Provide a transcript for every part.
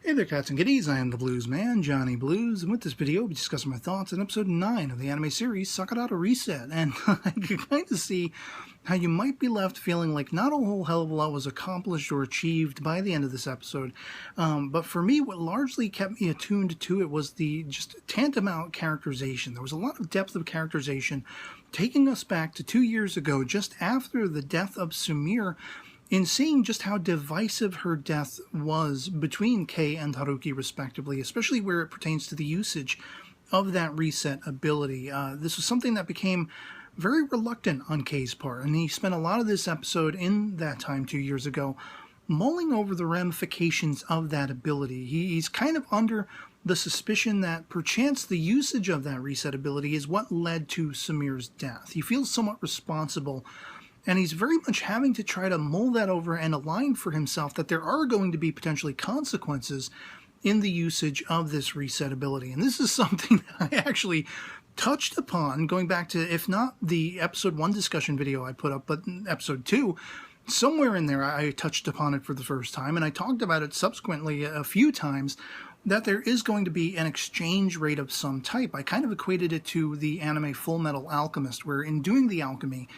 Hey there, cats and kitties. I am the Blues Man, Johnny Blues, and with this video, I'll be discussing my thoughts on episode 9 of the anime series Sakurada Reset. And I can kind of see how you might be left feeling like not a whole hell of a lot was accomplished or achieved by the end of this episode. But for me, what largely kept me attuned to it was the just tantamount characterization. There was a lot of depth of characterization, taking us back to 2 years ago, just after the death of Sumire, in seeing just how divisive her death was between Kei and Haruki, respectively, especially where it pertains to the usage of that reset ability. This was something that became very reluctant on Kei's part, and he spent a lot of this episode in that time 2 years ago mulling over the ramifications of that ability. He's kind of under the suspicion that perchance the usage of that reset ability is what led to Sumire's death. He feels somewhat responsible, and he's very much having to try to mull that over and align for himself that there are going to be potentially consequences in the usage of this reset ability. And this is something that I actually touched upon, going back to, if not the episode 1 discussion video I put up, but episode 2, somewhere in there I touched upon it for the first time, and I talked about it subsequently a few times, that there is going to be an exchange rate of some type. I kind of equated it to the anime Full Metal Alchemist, where in doing the alchemy,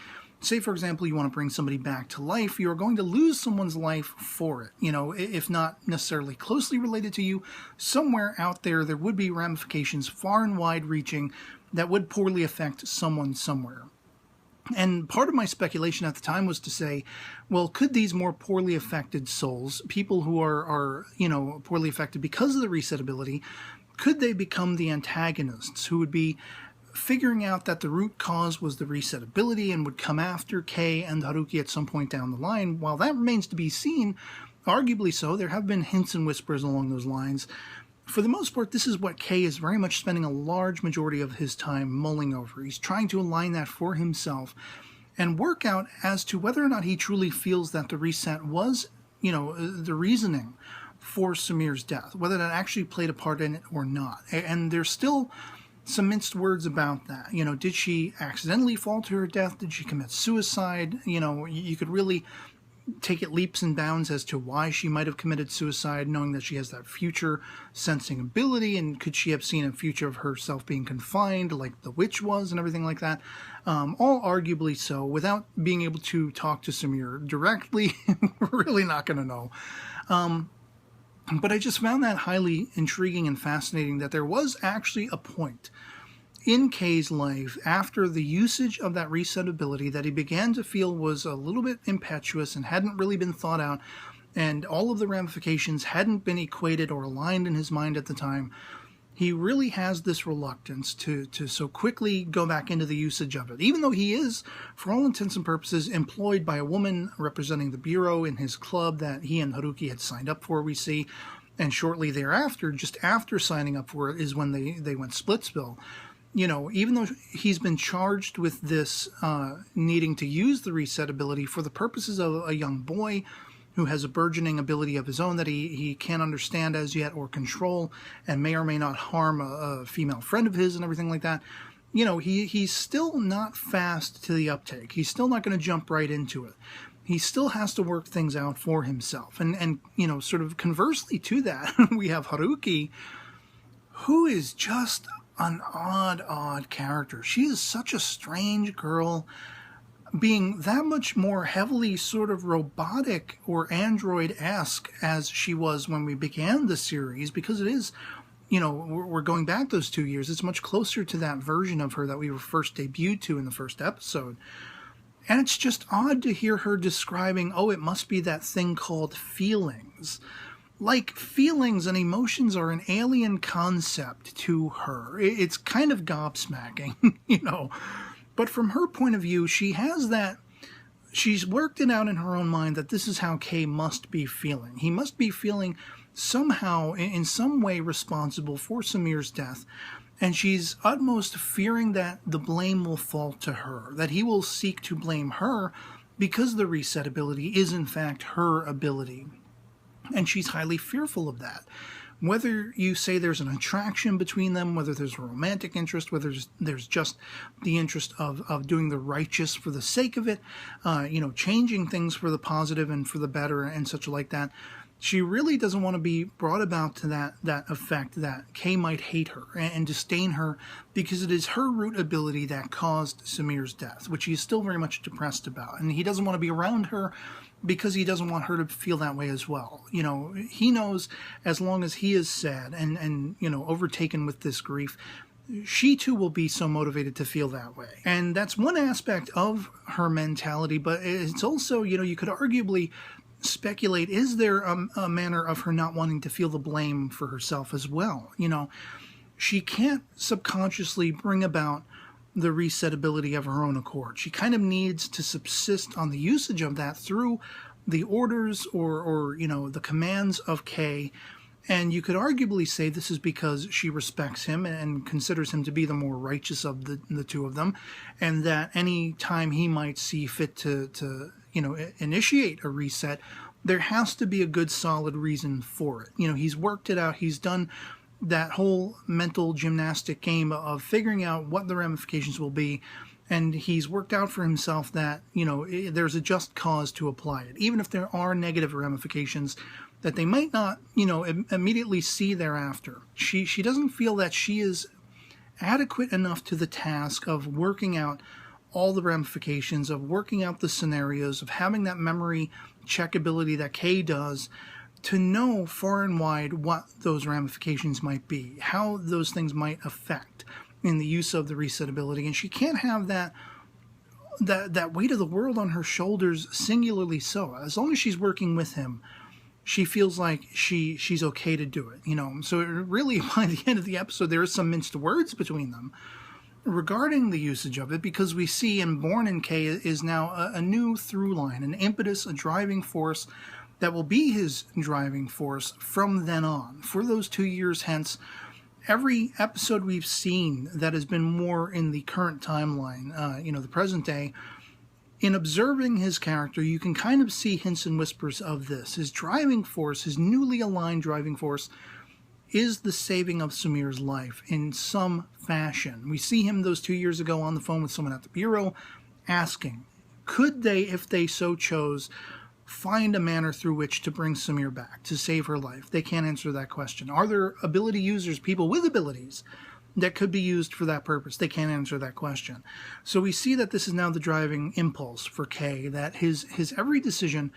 say, for example, you want to bring somebody back to life, you're going to lose someone's life for it. You know, if not necessarily closely related to you, somewhere out there, there would be ramifications far and wide reaching that would poorly affect someone somewhere. And part of my speculation at the time was to say, well, could these more poorly affected souls, people who are poorly affected because of the reset ability, could they become the antagonists who would be figuring out that the root cause was the reset ability and would come after Kei and Haruki at some point down the line? While that remains to be seen, arguably so, there have been hints and whispers along those lines. For the most part, this is what Kei is very much spending a large majority of his time mulling over. He's trying to align that for himself and work out as to whether or not he truly feels that the reset was, the reasoning for Sumire's death, whether that actually played a part in it or not. And there's still some minced words about that. Did she accidentally fall to her death? Did she commit suicide? You could really take it leaps and bounds as to why she might have committed suicide, knowing that she has that future sensing ability, and could she have seen a future of herself being confined like the witch was and everything like that. All arguably so. Without being able to talk to Sumire directly, we're really not going to know. But I just found that highly intriguing and fascinating, that there was actually a point in Kei's life after the usage of that reset ability that he began to feel was a little bit impetuous and hadn't really been thought out, and all of the ramifications hadn't been equated or aligned in his mind at the time. He really has this reluctance to so quickly go back into the usage of it, even though he is, for all intents and purposes, employed by a woman representing the bureau in his club that he and Haruki had signed up for, we see. And shortly thereafter, just after signing up for it, is when they went Splitsville. Even though he's been charged with this needing to use the reset ability for the purposes of a young boy who has a burgeoning ability of his own that he can't understand as yet or control, and may or may not harm a female friend of his and everything like that, he's still not fast to the uptake. He's still not going to jump right into it. He still has to work things out for himself. And sort of conversely to that, we have Haruki, who is just an odd character. She is such a strange girl, being that much more heavily sort of robotic or android-esque as she was when we began the series, because it is, we're going back those 2 years. It's much closer to that version of her that we were first debuted to in the first episode. And it's just odd to hear her describing, it must be that thing called feelings. Like, feelings and emotions are an alien concept to her. It's kind of gobsmacking, But from her point of view, she has that, she's worked it out in her own mind that this is how Kei must be feeling. He must be feeling somehow, in some way, responsible for Sumire's death. And she's utmost fearing that the blame will fall to her, that he will seek to blame her because the reset ability is in fact her ability. And she's highly fearful of that. Whether you say there's an attraction between them, whether there's a romantic interest, whether there's just the interest of doing the righteous for the sake of it, changing things for the positive and for the better and such like that, She really doesn't want to be brought about to that effect that Kay might hate her and disdain her, because it is her root ability that caused Samir's death, which he is still very much depressed about. And he doesn't want to be around her because he doesn't want her to feel that way as well. You know, he knows as long as he is sad and you know, overtaken with this grief, she too will be so motivated to feel that way. And that's one aspect of her mentality, but it's also, you know, you could arguably speculate, is there a manner of her not wanting to feel the blame for herself as well? You know, she can't subconsciously bring about the reset ability of her own accord. She kind of needs to subsist on the usage of that through the orders or you know, the commands of Kay. And you could arguably say this is because she respects him and considers him to be the more righteous of the two of them, and that any time he might see fit to you know, initiate a reset, there has to be a good solid reason for it. You know, he's worked it out. He's done that whole mental gymnastic game of figuring out what the ramifications will be, and he's worked out for himself that, you know, there's a just cause to apply it, even if there are negative ramifications that they might not, you know, immediately see thereafter. She doesn't feel that she is adequate enough to the task of working out all the ramifications, of working out the scenarios, of having that memory check ability that Kay does, to know far and wide what those ramifications might be, how those things might affect in the use of the reset ability. And she can't have that weight of the world on her shoulders, singularly so. As long as she's working with him, she feels like she's okay to do it, you know. So really, by the end of the episode, there is some minced words between them regarding the usage of it, because we see in Born in Kay is now a new through line, an impetus, a driving force that will be his driving force from then on. For those 2 years hence, every episode we've seen that has been more in the current timeline, you know, the present day, in observing his character, you can kind of see hints and whispers of this. His driving force, his newly aligned driving force, is the saving of Samir's life in some fashion. We see him those 2 years ago on the phone with someone at the Bureau asking, could they, if they so chose, find a manner through which to bring Samir back, to save her life? They can't answer that question. Are there ability users, people with abilities, that could be used for that purpose? They can't answer that question. So we see that this is now the driving impulse for Kay, that his every decision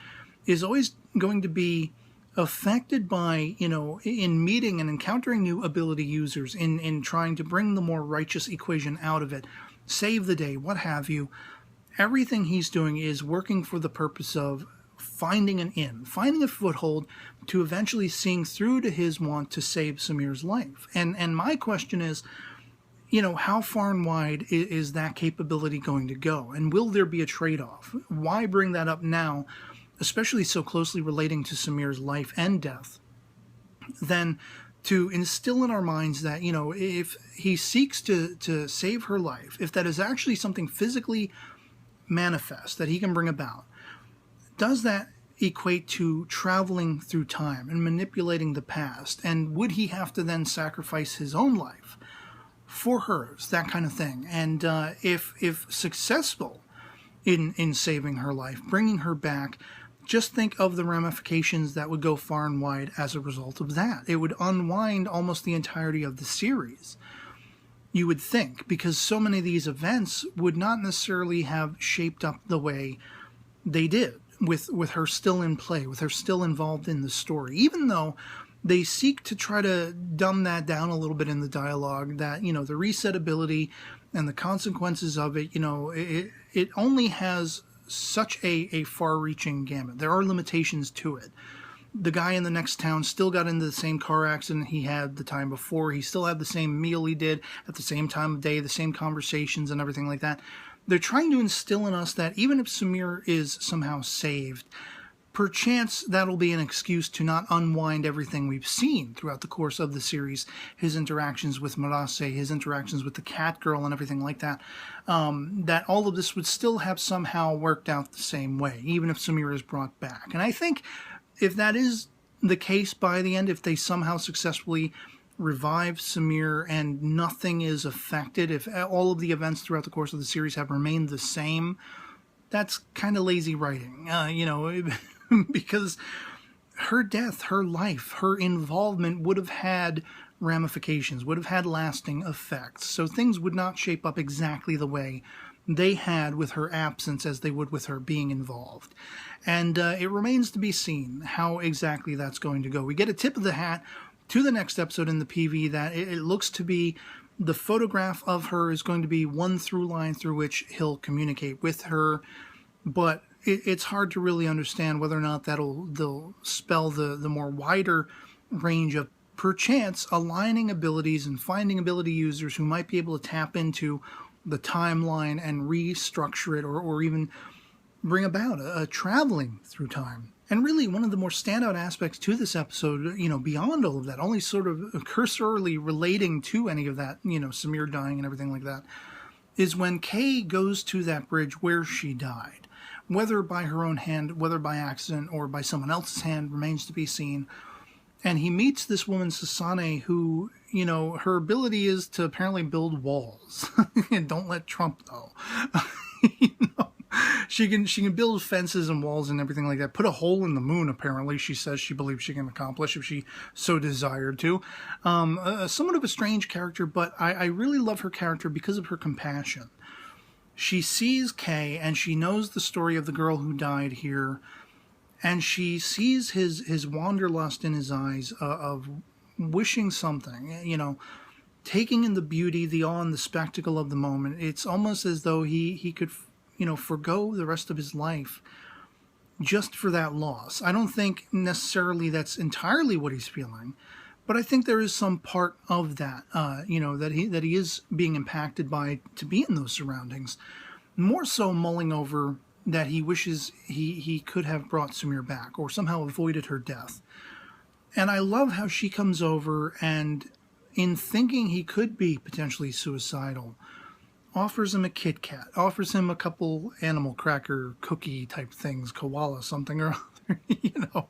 is always going to be affected by, you know, in meeting and encountering new ability users, in trying to bring the more righteous equation out of it, save the day, what have you. Everything he's doing is working for the purpose of finding an in, finding a foothold to eventually seeing through to his want to save Samir's life. And my question is, you know, how far and wide is that capability going to go? And will there be a trade-off? Why bring that up now, especially so closely relating to Samir's life and death, than to instill in our minds that, you know, if he seeks to save her life, if that is actually something physically manifest that he can bring about, does that equate to traveling through time and manipulating the past? And would he have to then sacrifice his own life for hers, that kind of thing? And if successful in saving her life, bringing her back, just think of the ramifications that would go far and wide as a result of that. It would unwind almost the entirety of the series, you would think, because so many of these events would not necessarily have shaped up the way they did, with her still in play, with her still involved in the story, even though they seek to try to dumb that down a little bit in the dialogue, that, you know, the reset ability and the consequences of it, you know, it only has such a far-reaching gamut. There are limitations to it. The guy in the next town still got into the same car accident he had the time before. He still had the same meal he did at the same time of day, the same conversations and everything like that. They're trying to instill in us that even if Samir is somehow saved, perchance that'll be an excuse to not unwind everything we've seen throughout the course of the series, his interactions with Marase, his interactions with the cat girl and everything like that, that all of this would still have somehow worked out the same way, even if Samir is brought back. And I think if that is the case by the end, if they somehow successfully revive Samir and nothing is affected, if all of the events throughout the course of the series have remained the same, that's kind of lazy writing, you know, because her death, her life, her involvement would have had ramifications, would have had lasting effects. So things would not shape up exactly the way they had with her absence as they would with her being involved. And it remains to be seen how exactly that's going to go. We get a tip of the hat to the next episode in the PV that it looks to be the photograph of her is going to be one through line through which he'll communicate with her, but it's hard to really understand whether or not they'll spell the more wider range of perchance aligning abilities and finding ability users who might be able to tap into the timeline and restructure it, or even bring about a traveling through time. And really, one of the more standout aspects to this episode, beyond all of that, only sort of cursorily relating to any of that, Samir dying and everything like that, is when Kay goes to that bridge where she died. Whether by her own hand, whether by accident, or by someone else's hand, remains to be seen. And he meets this woman, Sasane, who, her ability is to apparently build walls. And don't let Trump know. She can build fences and walls and everything like that. Put a hole in the moon, apparently, she says she believes she can accomplish if she so desired to. Somewhat of a strange character, but I really love her character because of her compassion. She sees Kay, and she knows the story of the girl who died here, and she sees his wanderlust in his eyes of wishing something, taking in the beauty, the awe, and the spectacle of the moment. It's almost as though he could forgo the rest of his life just for that loss. I don't think necessarily that's entirely what he's feeling, but I think there is some part of that, that he is being impacted by to be in those surroundings. More so mulling over that he wishes he could have brought Samir back or somehow avoided her death. And I love how she comes over and, in thinking he could be potentially suicidal, offers him a Kit Kat, offers him a couple animal cracker cookie type things, koala something or other,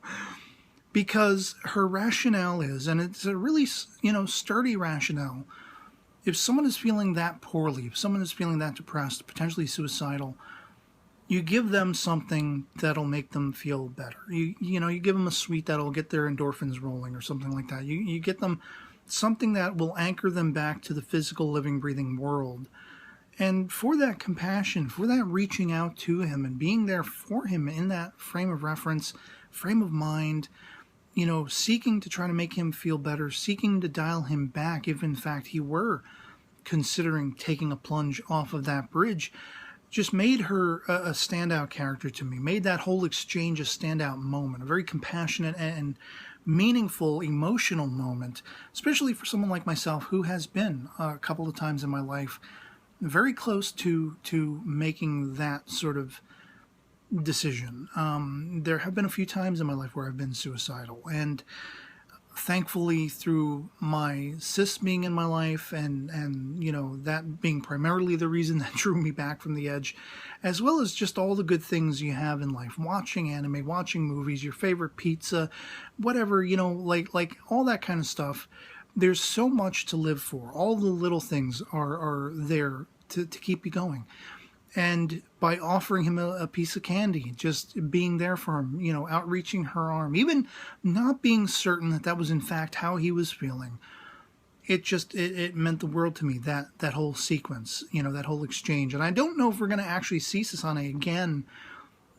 because her rationale is, and it's a really, sturdy rationale. If someone is feeling that poorly, if someone is feeling that depressed, potentially suicidal, you give them something that'll make them feel better. You give them a sweet that'll get their endorphins rolling or something like that. You get them something that will anchor them back to the physical, living, breathing world. And for that compassion, for that reaching out to him and being there for him in that frame of reference, frame of mind, seeking to try to make him feel better, seeking to dial him back if in fact he were considering taking a plunge off of that bridge, just made her a standout character to me, made that whole exchange a standout moment, a very compassionate and meaningful, emotional moment, especially for someone like myself who has been a couple of times in my life very close to making that sort of decision. There have been a few times in my life where I've been suicidal, and thankfully through my sis being in my life and that being primarily the reason that drew me back from the edge, as well as just all the good things you have in life, watching anime, watching movies, your favorite pizza, whatever, like all that kind of stuff. There's so much to live for. All the little things are there to keep you going. And by offering him a piece of candy, just being there for him, outreaching her arm, even not being certain that was in fact how he was feeling, it meant the world to me, that whole sequence, that whole exchange. And I don't know if we're going to actually see Sasane again.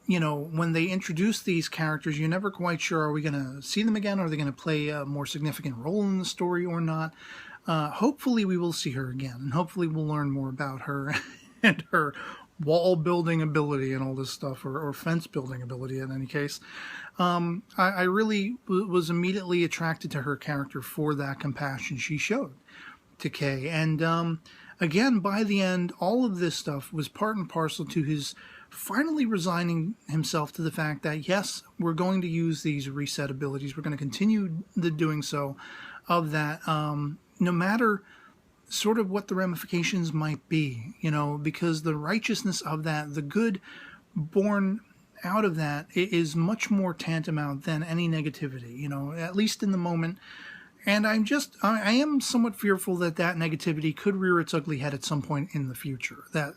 When they introduce these characters, you're never quite sure, are we going to see them again? Are they going to play a more significant role in the story or not? Hopefully we will see her again, and hopefully we'll learn more about her and her wall building ability and all this stuff, or fence building ability in any case. I really was immediately attracted to her character for that compassion she showed to Kay. And again, by the end, all of this stuff was part and parcel to his finally resigning himself to the fact that, yes, we're going to use these reset abilities. We're going to continue the doing so of that, no matter sort of what the ramifications might be, because the righteousness of that, the good born out of that, is much more tantamount than any negativity, at least in the moment. And I am somewhat fearful that negativity could rear its ugly head at some point in the future. That,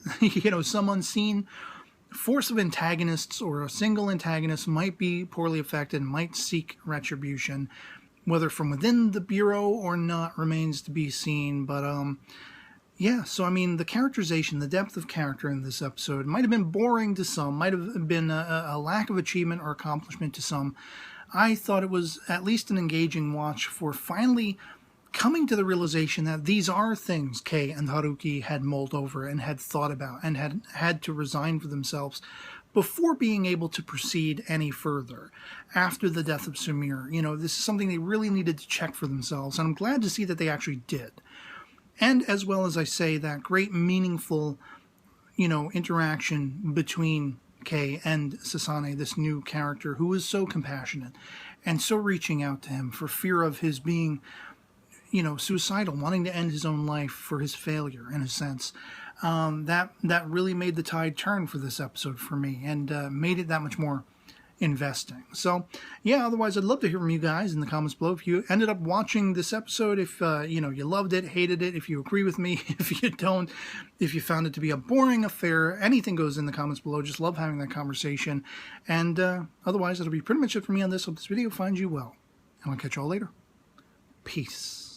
some unseen force of antagonists or a single antagonist might be poorly affected and might seek retribution. Whether from within the Bureau or not remains to be seen. But, yeah, so I mean, the characterization, the depth of character in this episode might have been boring to some, might have been a lack of achievement or accomplishment to some. I thought it was at least an engaging watch for finally coming to the realization that these are things Kei and Haruki had mulled over and had thought about and had to resign for themselves before being able to proceed any further after the death of Sumire. You know, this is something they really needed to check for themselves, and I'm glad to see that they actually did. And as well as I say, that great meaningful, interaction between Kei and Sasane, this new character who is so compassionate and so reaching out to him for fear of his being, suicidal, wanting to end his own life for his failure, in a sense. That really made the tide turn for this episode for me and made it that much more investing. So, yeah, otherwise I'd love to hear from you guys in the comments below. If you ended up watching this episode, if, you loved it, hated it, if you agree with me, if you don't, if you found it to be a boring affair, anything goes in the comments below. Just love having that conversation. And otherwise, that'll be pretty much it for me on this. Hope this video finds you well. And I'll catch you all later. Peace.